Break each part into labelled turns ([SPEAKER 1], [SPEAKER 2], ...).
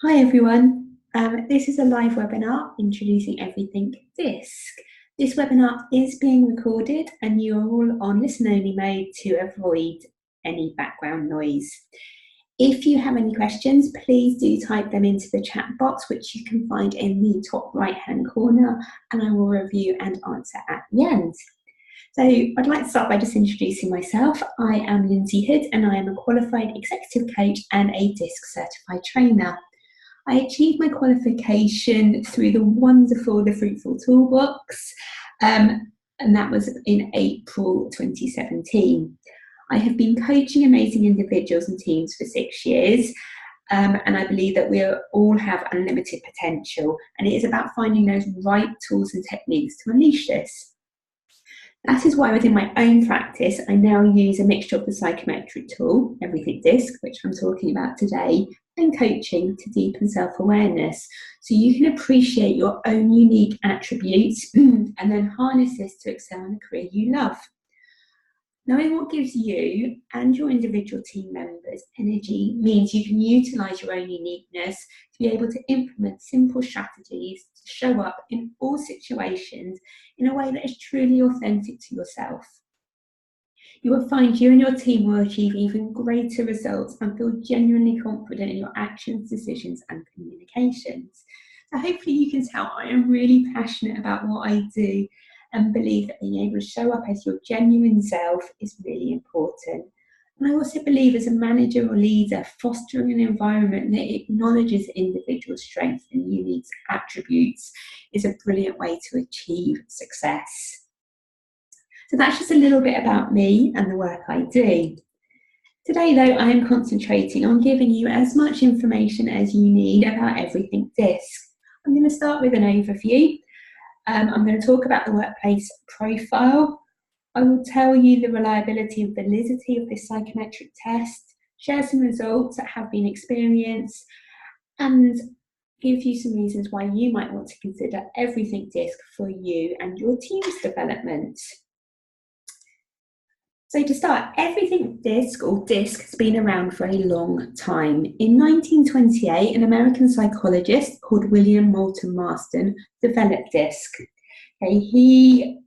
[SPEAKER 1] Hi everyone, this is a live webinar introducing everything DiSC. This webinar is being recorded and you are all on listen only mode to avoid any background noise. If you have any questions, please do type them into the chat box, which you can find in the top right hand corner, and I will review and answer at the end. So I'd like to start by just introducing myself. I am Lindsey and I am a qualified executive coach and a DiSC certified trainer. I achieved my qualification through the Fruitful Toolbox, and that was in April 2017. I have been coaching amazing individuals and teams for 6 years, and I believe that we all have unlimited potential, and it is about finding those right tools and techniques to unleash this. That is why within my own practice, I now use a mixture of the psychometric tool, Everything DiSC, which I'm talking about today, and coaching to deepen self-awareness. So you can appreciate your own unique attributes and then harness this to excel in a career you love. Knowing what gives you and your individual team members energy means you can utilise your own uniqueness to be able to implement simple strategies to show up in all situations in a way that is truly authentic to yourself. You will find you and your team will achieve even greater results and feel genuinely confident in your actions, decisions, and communications. So hopefully you can tell I am really passionate about what I do and believe that being able to show up as your genuine self is really important. And I also believe as a manager or leader, fostering an environment that acknowledges individual strengths and unique attributes is a brilliant way to achieve success. So that's just a little bit about me and the work I do. Today though, I am concentrating on giving you as much information as you need about everything DiSC. I'm going to start with an overview. I'm going to talk about the workplace profile. I will tell you the reliability and validity of this psychometric test, share some results that have been experienced, and give you some reasons why you might want to consider everything DiSC for you and your team's development. So to start, everything DiSC or DiSC has been around for a long time. In 1928, an American psychologist called William Moulton Marston developed DiSC. Okay, he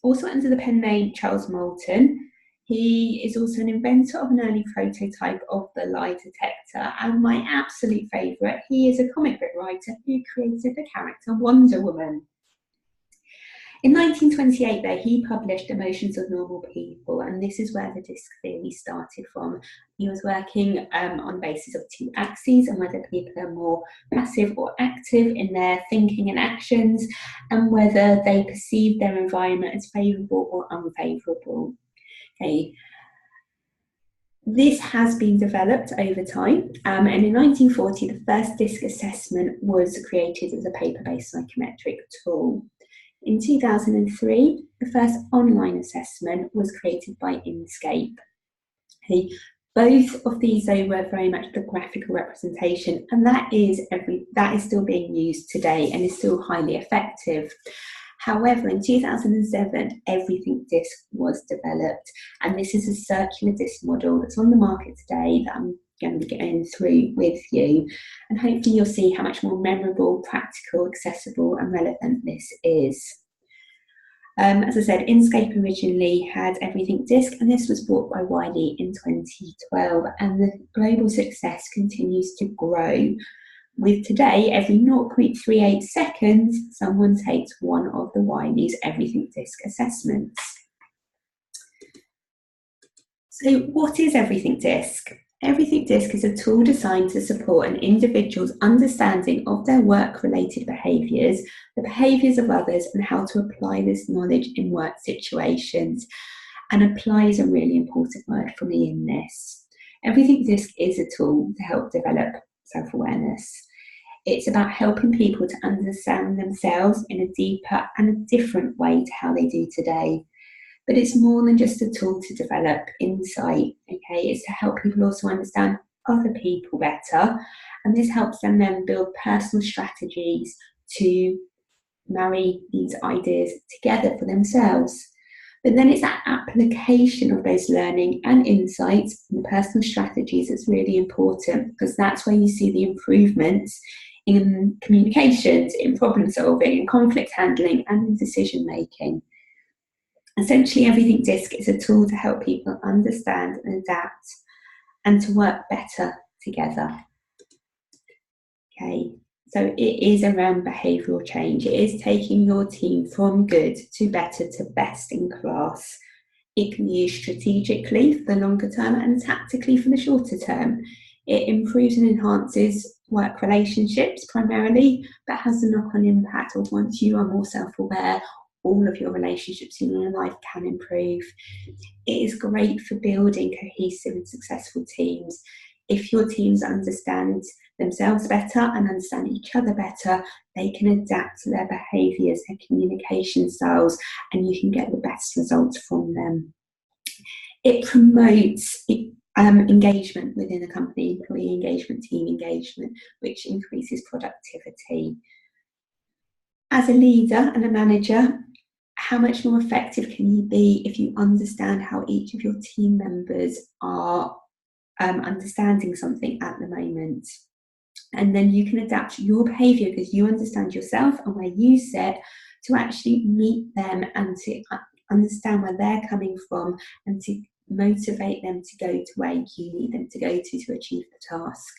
[SPEAKER 1] also under the pen name Charles Moulton. He is also an inventor of an early prototype of the lie detector, and my absolute favourite, he is a comic book writer who created the character Wonder Woman. In 1928, though, he published Emotions of Normal People, and this is where the DiSC theory started from. He was working on the basis of two axes and whether people are more passive or active in their thinking and actions, and whether they perceive their environment as favourable or unfavourable. Okay. This has been developed over time, and in 1940, the first DiSC assessment was created as a paper-based psychometric tool. In 2003, the first online assessment was created by Inkscape. Okay. Both of these, though, were very much the graphical representation, and that is still being used today and is still highly effective. However, in 2007, everything DiSC was developed, and this is a circular DiSC model that's on the market today that I'm going to be going through with you, and hopefully you'll see how much more memorable, practical, accessible and relevant this is. As I said, Inkscape originally had everything DiSC, and this was bought by Wiley in 2012, and the global success continues to grow. With today, every 0.38 seconds, someone takes one of the Wiley's everything DiSC assessments. So what is everything DiSC? Everything DiSC is a tool designed to support an individual's understanding of their work-related behaviours, the behaviours of others, and how to apply this knowledge in work situations. And apply is a really important word for me in this. Everything DiSC is a tool to help develop self-awareness. It's about helping people to understand themselves in a deeper and a different way to how they do today. But it's more than just a tool to develop insight, okay? It's to help people also understand other people better, and this helps them then build personal strategies to marry these ideas together for themselves. But then it's that application of those learning and insights and personal strategies that's really important, because that's where you see the improvements in communications, in problem solving, in conflict handling, and in decision making. Essentially, Everything DiSC is a tool to help people understand and adapt and to work better together. Okay, so it is around behavioural change. It is taking your team from good to better to best in class. It can be used strategically for the longer term and tactically for the shorter term. It improves and enhances work relationships primarily, but has a knock-on impact of, once you are more self-aware, all of your relationships in your life can improve. It is great for building cohesive and successful teams. If your teams understand themselves better and understand each other better, they can adapt to their behaviours, their communication styles, and you can get the best results from them. It promotes engagement within a company, employee engagement, team engagement, which increases productivity. As a leader and a manager, how much more effective can you be if you understand how each of your team members are understanding something at the moment? And then you can adapt your behaviour, because you understand yourself and where you sit, to actually meet them and to understand where they're coming from and to motivate them to go to where you need them to go to achieve the task.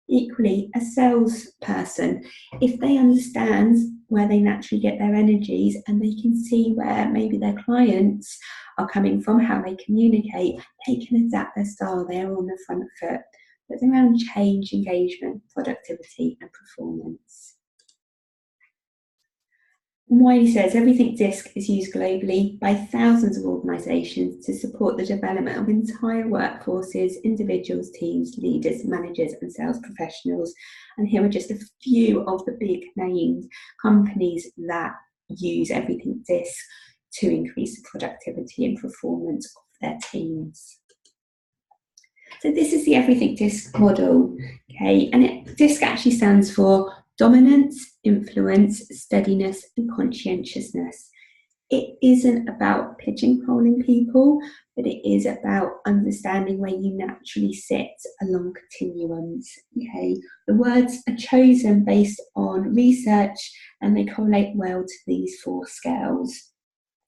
[SPEAKER 1] Equally, a salesperson, if they understand where they naturally get their energies and they can see where maybe their clients are coming from, how they communicate, they can adapt their style. They're on the front foot. It's around change, engagement, productivity, and performance. Wiley says Everything DiSC is used globally by thousands of organisations to support the development of entire workforces, individuals, teams, leaders, managers, and sales professionals. And here are just a few of the big named companies that use Everything DiSC to increase the productivity and performance of their teams. So this is the Everything DiSC model, okay, and DiSC actually stands for dominance, influence, steadiness, and conscientiousness. It isn't about pigeonholing people, but it is about understanding where you naturally sit along continuums. Okay, the words are chosen based on research and they correlate well to these 4 scales.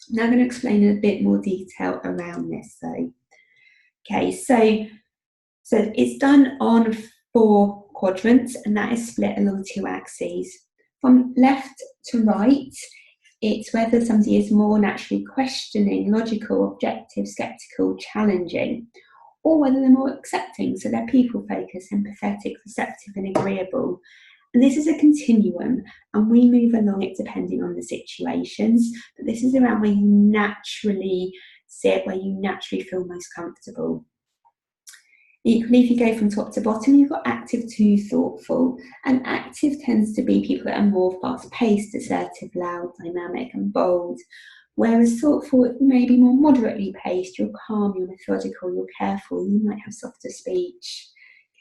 [SPEAKER 1] Now I'm going to explain in a bit more detail around this though. Okay, so it's done on 4 quadrants, and that is split along 2 axes. From left to right, it's whether somebody is more naturally questioning, logical, objective, sceptical, challenging, or whether they're more accepting, so they're people-focused, empathetic, receptive, and agreeable. And this is a continuum, and we move along it depending on the situations, but this is around where you naturally sit, where you naturally feel most comfortable. Equally, if you go from top to bottom, you've got active to thoughtful. And active tends to be people that are more fast-paced, assertive, loud, dynamic, and bold. Whereas thoughtful may be more moderately paced. You're calm, you're methodical, you're careful, you might have softer speech.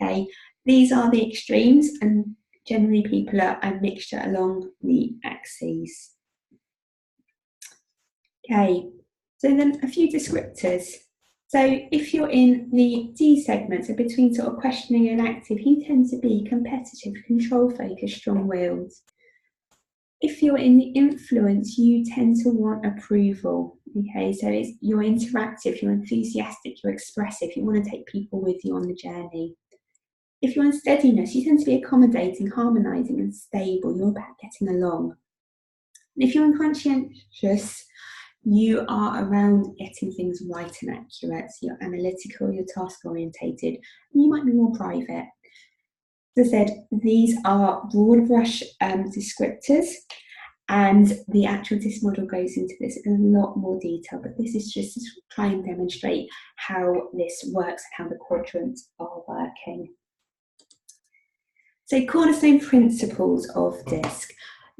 [SPEAKER 1] Okay, these are the extremes, and generally people are a mixture along the axes. Okay, so then a few descriptors. So if you're in the D segment, so between sort of questioning and active, you tend to be competitive, control-focused, strong-willed. If you're in the influence, you tend to want approval. Okay, so you're interactive, you're enthusiastic, you're expressive, you want to take people with you on the journey. If you're in steadiness, you tend to be accommodating, harmonising, and stable. You're about getting along. And if you're in conscientious, you are around getting things right and accurate. So you're analytical, you're task orientated, and you might be more private. As I said, these are broad brush descriptors, and the actual DiSC model goes into this in a lot more detail, but this is just to try and demonstrate how this works and how the quadrants are working. So cornerstone principles of DiSC.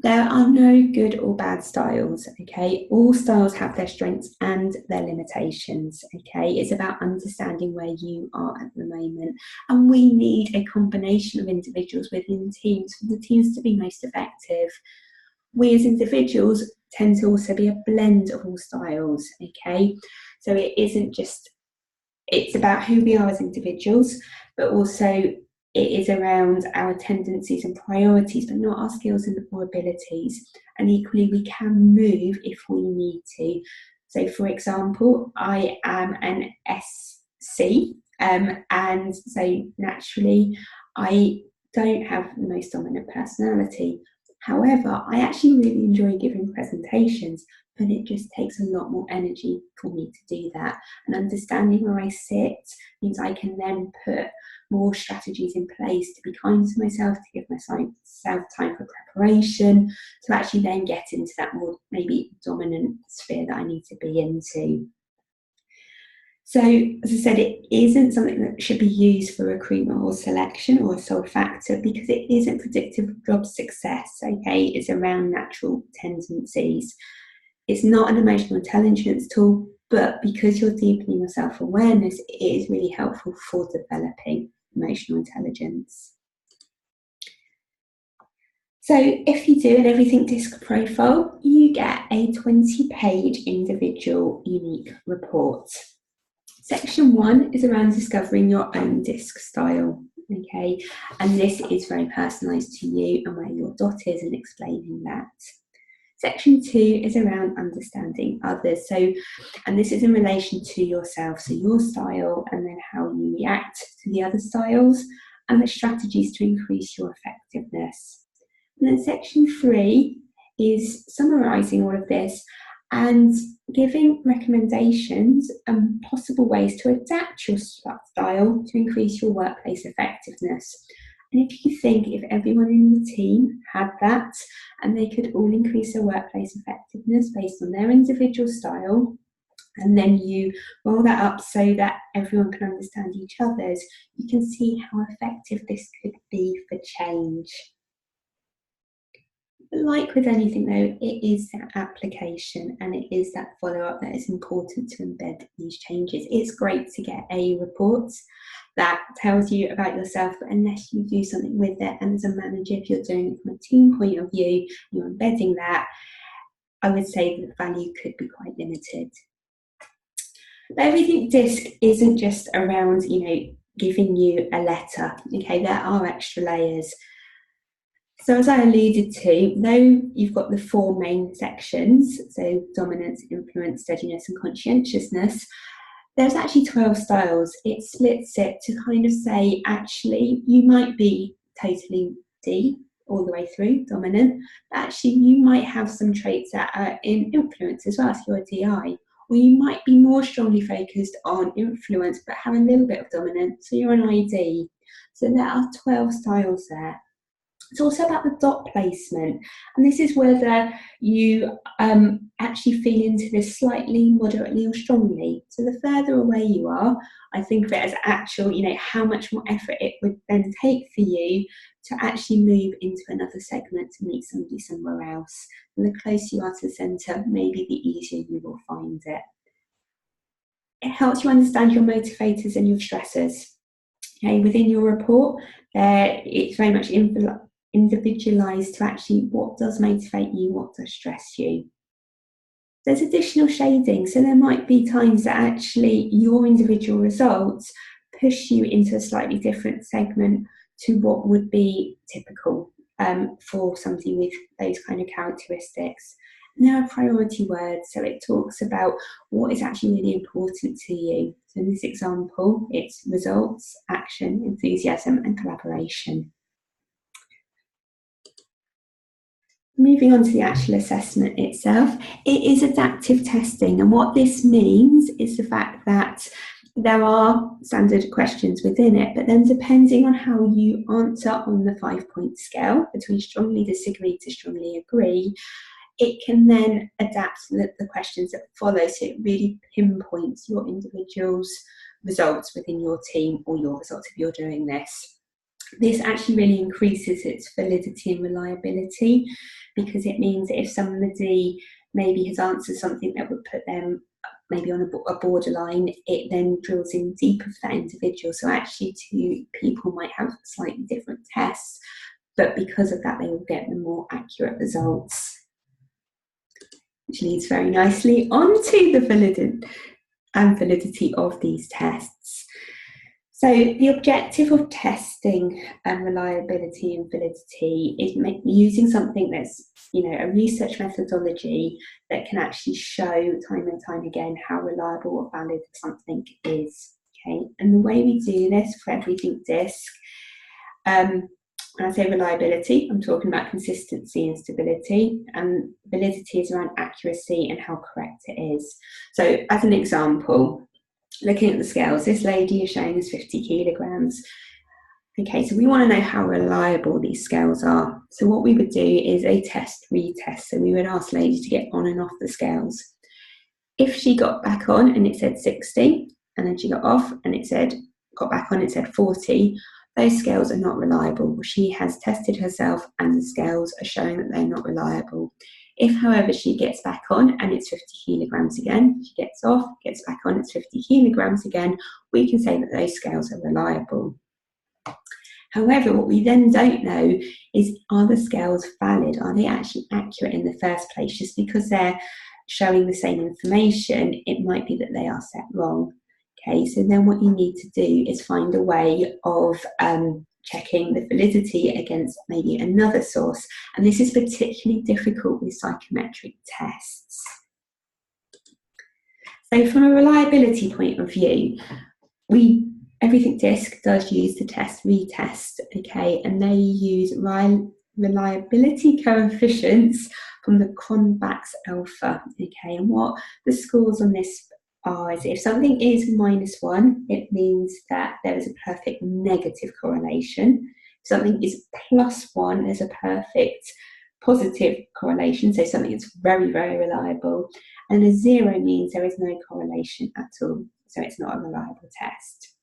[SPEAKER 1] There are no good or bad styles, okay? All styles have their strengths and their limitations, okay? It's about understanding where you are at the moment. And we need a combination of individuals within teams for the teams to be most effective. We as individuals tend to also be a blend of all styles, okay? So it isn't just, it's about who we are as individuals, but also it is around our tendencies and priorities, but not our skills and or abilities. And equally, we can move if we need to. So for example, I am an SC, and so naturally I don't have the most dominant personality. However, I actually really enjoy giving presentations, but it just takes a lot more energy for me to do that. And understanding where I sit means I can then put more strategies in place to be kind to myself, to give myself time for preparation, to actually then get into that more maybe dominant sphere that I need to be into. So, as I said, it isn't something that should be used for recruitment or selection or a sole factor, because it isn't predictive of job success, okay? It's around natural tendencies. It's not an emotional intelligence tool, but because you're deepening your self-awareness, it is really helpful for developing emotional intelligence. So if you do an Everything DiSC profile, you get a 20-page individual unique report. Section 1 is around discovering your own DiSC style, okay? And this is very personalised to you and where your dot is, and explaining that. Section 2 is around understanding others. So, and this is in relation to yourself, so your style, and then how you react to the other styles, and the strategies to increase your effectiveness. And then section 3 is summarising all of this and giving recommendations and possible ways to adapt your style to increase your workplace effectiveness. And if you think if everyone in the team had that and they could all increase their workplace effectiveness based on their individual style, and then you roll that up so that everyone can understand each other's, you can see how effective this could be for change. Like with anything though, it is that application and it is that follow-up that is important to embed these changes. It's great to get a report that tells you about yourself, but unless you do something with it, and as a manager, if you're doing it from a team point of view, you're embedding that, I would say the value could be quite limited. But Everything DiSC isn't just around, giving you a letter, okay? There are extra layers. So as I alluded to, though you've got the 4 main sections, so dominance, influence, steadiness and conscientiousness, there's actually 12 styles. It splits it to kind of say, actually, you might be totally D all the way through, dominant, but actually you might have some traits that are in influence as well, so you're a DI. Or you might be more strongly focused on influence, but have a little bit of dominance, so you're an ID. So there are 12 styles there. It's also about the dot placement, and this is whether you actually feel into this slightly, moderately or strongly. So the further away you are, I think of it as actual, how much more effort it would then take for you to actually move into another segment to meet somebody somewhere else. And the closer you are to the centre, maybe the easier you will find it. It helps you understand your motivators and your stressors. Okay, within your report, it's very much individualised to actually what does motivate you, what does stress you. There's additional shading, so there might be times that actually your individual results push you into a slightly different segment to what would be typical for somebody with those kind of characteristics. And there are priority words, so it talks about what is actually really important to you. So in this example, it's results, action, enthusiasm and collaboration. Moving on to the actual assessment itself, it is adaptive testing, and what this means is the fact that there are standard questions within it, but then depending on how you answer on the 5-point scale between strongly disagree to strongly agree, it can then adapt the questions that follow, so it really pinpoints your individual's results within your team or your results if you're doing this. This actually really increases its validity and reliability, because it means that if somebody maybe has answered something that would put them maybe on a borderline, it then drills in deeper for that individual. So actually 2 people might have slightly different tests, but because of that they will get the more accurate results. which leads very nicely onto the validity of these tests. So the objective of testing reliability and validity is using something that's, a research methodology that can actually show time and time again how reliable or valid something is. Okay, and the way we do this for everything DiSC, when I say reliability, I'm talking about consistency and stability, and validity is around accuracy and how correct it is. So as an example, looking at the scales, this lady is showing us 50 kilograms. Okay, so we want to know how reliable these scales are. So what we would do is a test, retest. So we would ask the lady to get on and off the scales. If she got back on and it said 60, and then she got off and got back on, it said 40, those scales are not reliable. She has tested herself and the scales are showing that they're not reliable. If, however, she gets back on and it's 50 kilograms again, she gets off, gets back on, it's 50 kilograms again, we can say that those scales are reliable. However, what we then don't know is, are the scales valid? Are they actually accurate in the first place? Just because they're showing the same information, it might be that they are set wrong. Okay, so then what you need to do is find a way of checking the validity against maybe another source. And this is particularly difficult with psychometric tests. So from a reliability point of view, everything DiSC does use the test retest, okay, and they use reliability coefficients from the Cronbach's alpha, okay, and what the scores on this are is if something is -1, it means that there is a perfect negative correlation. If something is +1, there's a perfect positive correlation, so something that's very, very reliable, and a 0 means there is no correlation at all, so it's not a reliable test.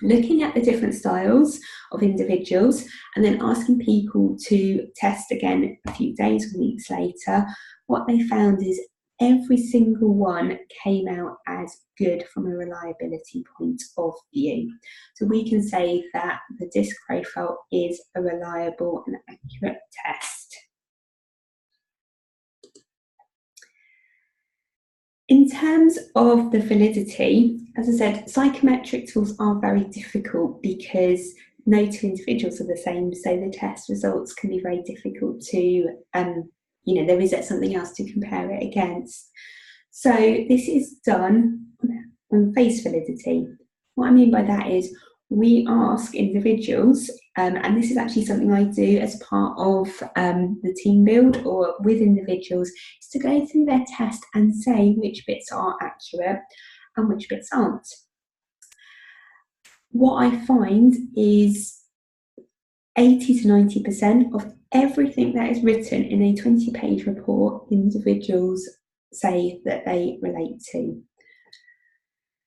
[SPEAKER 1] Looking at the different styles of individuals and then asking people to test again a few days or weeks later, what they found is every single one came out as good from a reliability point of view. So we can say that the DiSC profile is a reliable and accurate test. In terms of the validity, as I said, psychometric tools are very difficult because no two individuals are the same, so the test results can be very difficult to, there isn't something else to compare it against. So this is done on face validity. What I mean by that is we ask individuals, and this is actually something I do as part of the team build or with individuals, is to go through their test and say which bits are accurate and which bits aren't. What I find is 80 to 90% of everything that is written in a 20-page report, individuals say that they relate to.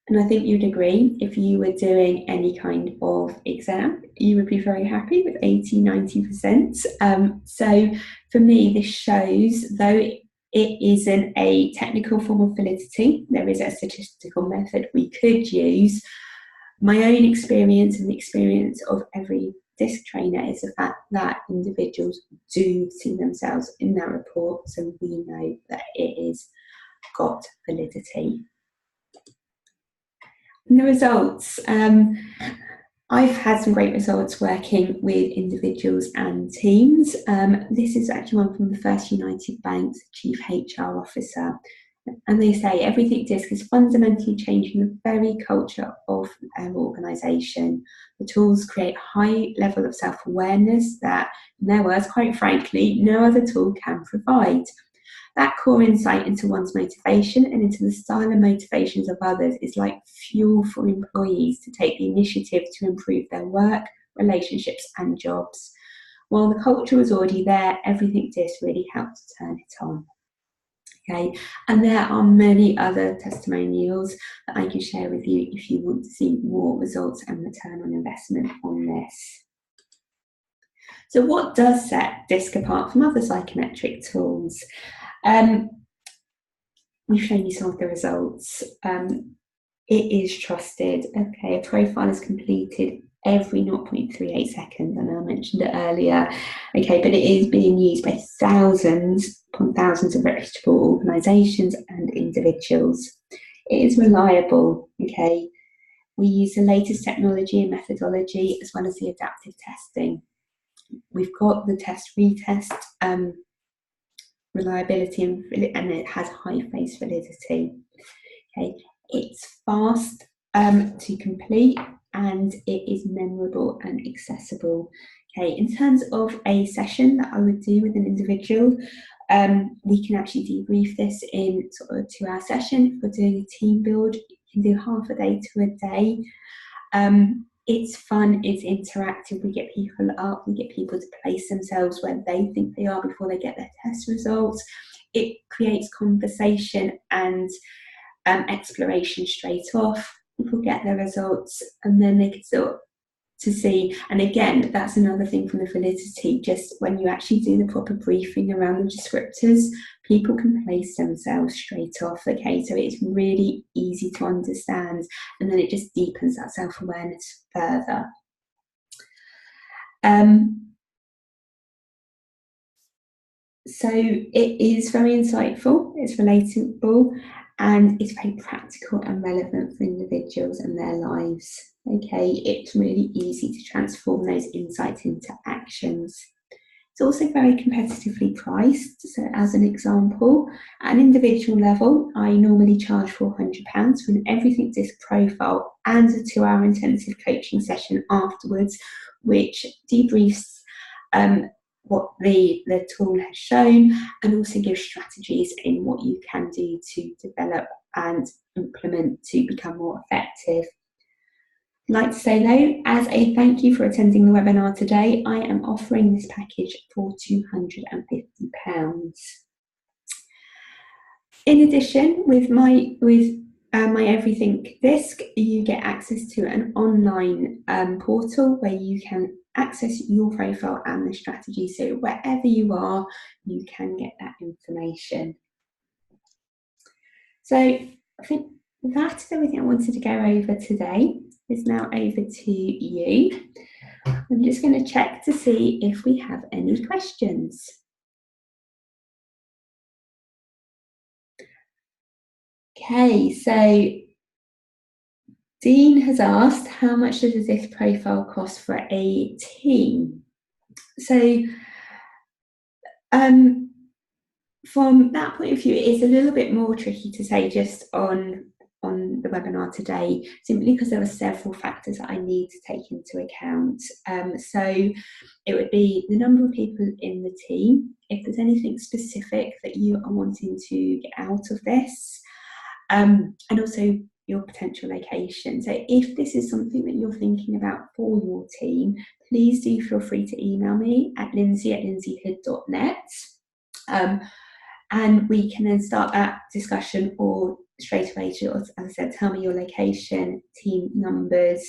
[SPEAKER 1] And I think you'd agree, if you were doing any kind of exam, you would be very happy with 80, 90%. So for me, this shows, though it isn't a technical form of validity, there is a statistical method we could use. My own experience and the experience of every DiSC trainer is the fact that individuals do see themselves in that report, so we know that it is got validity. And the results, I've had some great results working with individuals and teams. This is actually one from the First United Bank's Chief HR Officer. And they say everything DiSC is fundamentally changing the very culture of their organisation. The tools create a high level of self-awareness that, in their words, quite frankly, no other tool can provide. That core insight into one's motivation and into the style and motivations of others is like fuel for employees to take the initiative to improve their work, relationships and jobs. While the culture was already there, everything DiSC really helped to turn it on. Okay, and there are many other testimonials that I can share with you if you want to see more results and return on investment on this. So what does set DiSC apart from other psychometric tools? We've shown you some of the results. It is trusted. Okay, a profile is completed every 0.38 seconds, and I mentioned it earlier. Okay, but it is being used by thousands upon thousands of reputable organisations and individuals. It is reliable. Okay, we use the latest technology and methodology as well as the adaptive testing. We've got the test retest reliability, and it has high face validity. Okay, it's fast to complete, and it is memorable and accessible. Okay, in terms of a session that I would do with an individual, we can actually debrief this in sort of a 2-hour session. If we're doing a team build, you can do half a day to a day. It's fun, it's interactive, we get people up, we get people to place themselves where they think they are before they get their test results. It creates conversation and exploration straight off. People get their results and then they can sort to see, and again, that's another thing from the validity, just when you actually do the proper briefing around the descriptors, people can place themselves straight off. Okay, so it's really easy to understand, and then it just deepens that self-awareness further. So it is very insightful, it's relatable, and it's very practical and relevant for individuals and their lives. Okay, it's really easy to transform those insights into actions. It's also very competitively priced. So as an example, at an individual level, I normally charge £400 for an Everything DiSC profile and a 2-hour intensive coaching session afterwards, which debriefs what the tool has shown, and also gives strategies in what you can do to develop and implement to become more effective. I'd like to say though, as a thank you for attending the webinar today, I am offering this package for £250. In addition, with my Everything DiSC, you get access to an online portal where you can access your profile and the strategy. So wherever you are, you can get that information. So I think that's everything I wanted to go over today. It's now over to you. I'm just going to check to see if we have any questions. Okay, so Dean has asked, how much does this profile cost for a team? So from that point of view, it is a little bit more tricky to say just on the webinar today, simply because there are several factors that I need to take into account. So it would be the number of people in the team, if there's anything specific that you are wanting to get out of this, and also your potential location. So if this is something that you're thinking about for your team, please do feel free to email me at lindsey@lindseyhood.net. And we can then start that discussion, or straight away, as I said, tell me your location, team numbers,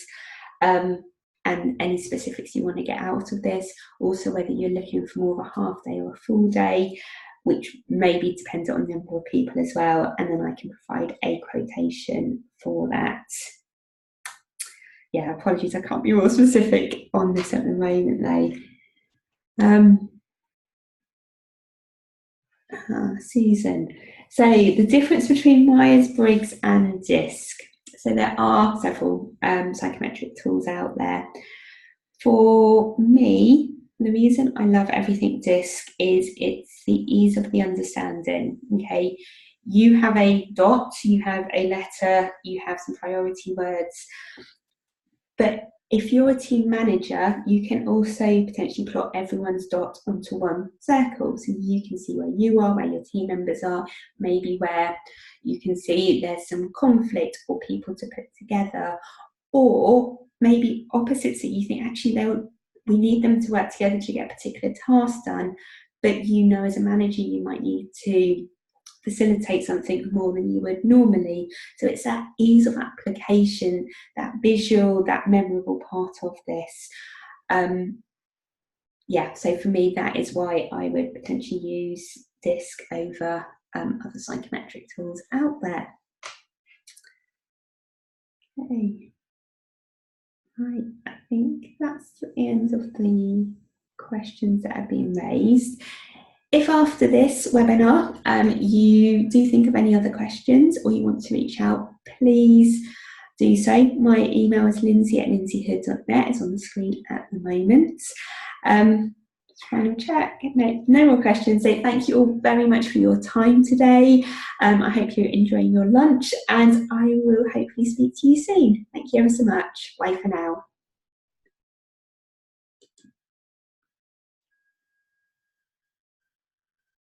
[SPEAKER 1] and any specifics you want to get out of this. Also, whether you're looking for more of a half day or a full day, which maybe depends on the number of people as well, and then I can provide a quotation for that. Yeah, apologies, I can't be more specific on this at the moment though. Susan, so the difference between Myers-Briggs and DiSC. So there are several psychometric tools out there. For me, the reason I love Everything DiSC is it's the ease of the understanding. Okay, you have a dot, you have a letter, you have some priority words, but if you're a team manager, you can also potentially plot everyone's dot onto one circle, so you can see where you are, where your team members are, maybe where you can see there's some conflict or people to put together, or maybe opposites that you think actually we need them to work together to get a particular task done, but you know as a manager you might need to facilitate something more than you would normally. So it's that ease of application, that visual, that memorable part of this. Yeah, so for me, that is why I would potentially use DiSC over other psychometric tools out there. Okay. Right, I think that's the end of the questions that have been raised. If after this webinar you do think of any other questions or you want to reach out, please do so. My email is lindsey@lindseyhood.net. It's on the screen at the moment. Trying to check. No more questions. So thank you all very much for your time today. I hope you're enjoying your lunch, and I will hopefully speak to you soon. Thank you ever so much. Bye for now.